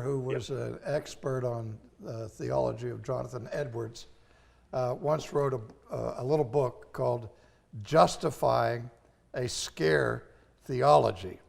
who was an expert on the theology of Jonathan Edwards, once wrote a little book called Justifying a Scare Theology.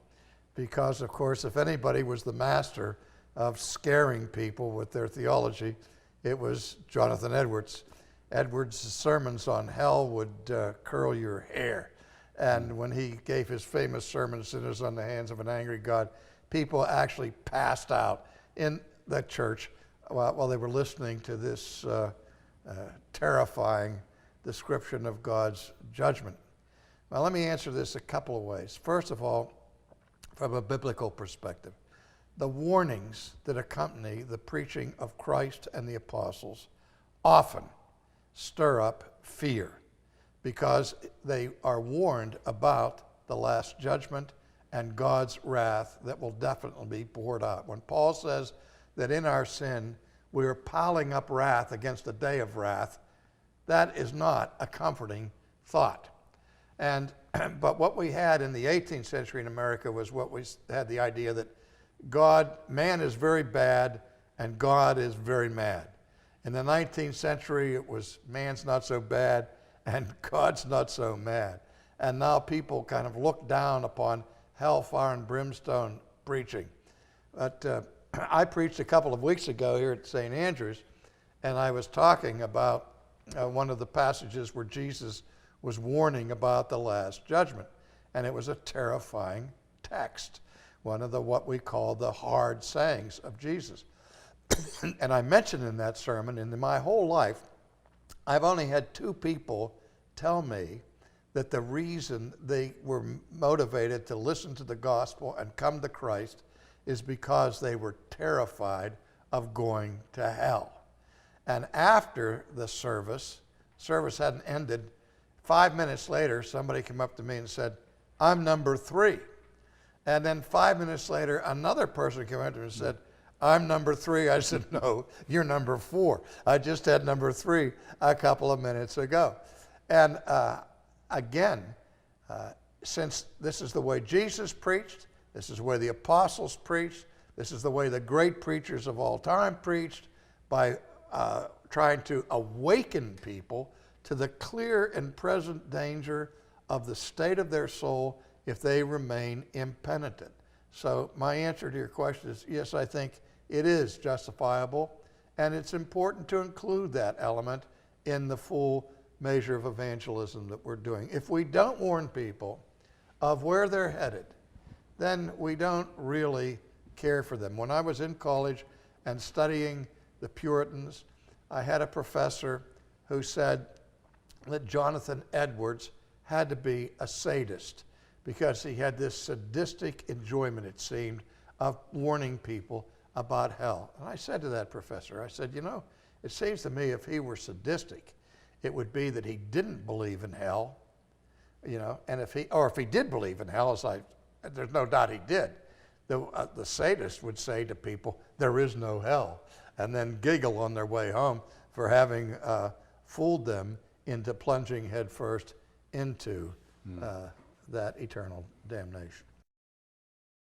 Because, of course, if anybody was the master of scaring people with their theology, it was Jonathan Edwards. Edwards' sermons on hell would curl your hair. And when he gave his famous sermon, Sinners on the Hands of an Angry God, people actually passed out in the church while they were listening to this terrifying description of God's judgment. Now, let me answer this a couple of ways. First of all, from a biblical perspective, the warnings that accompany the preaching of Christ and the apostles often stir up fear because they are warned about the last judgment and God's wrath that will definitely be poured out. When Paul says that in our sin we are piling up wrath against the day of wrath, that is not a comforting thought. But what we had in the 18th century in America was what we had the idea that man is very bad and God is very mad. In the 19th century, it was man's not so bad and God's not so mad. And now people kind of look down upon hellfire and brimstone preaching. But I preached a couple of weeks ago here at St. Andrews, and I was talking about one of the passages where Jesus was warning about the last judgment. And it was a terrifying text, one of what we call the hard sayings of Jesus. And I mentioned in that sermon, in my whole life, I've only had two people tell me that the reason they were motivated to listen to the gospel and come to Christ is because they were terrified of going to hell. And after the service hadn't ended, 5 minutes later, somebody came up to me and said, "I'm number 3. And then 5 minutes later, another person came up to me and said, "I'm number 3. I said, "No, you're number 4. I just had number 3 a couple of minutes ago." And again, since this is the way Jesus preached, this is the way the apostles preached, this is the way the great preachers of all time preached, by trying to awaken people to the clear and present danger of the state of their soul if they remain impenitent. So my answer to your question is, yes, I think it is justifiable, and it's important to include that element in the full measure of evangelism that we're doing. If we don't warn people of where they're headed, then we don't really care for them. When I was in college and studying the Puritans, I had a professor who said that Jonathan Edwards had to be a sadist because he had this sadistic enjoyment, it seemed, of warning people about hell. And I said to that professor, I said, it seems to me if he were sadistic, it would be that he didn't believe in hell, and if he did believe in hell, there's no doubt he did, the sadist would say to people, there is no hell, and then giggle on their way home for having fooled them into plunging headfirst into that eternal damnation.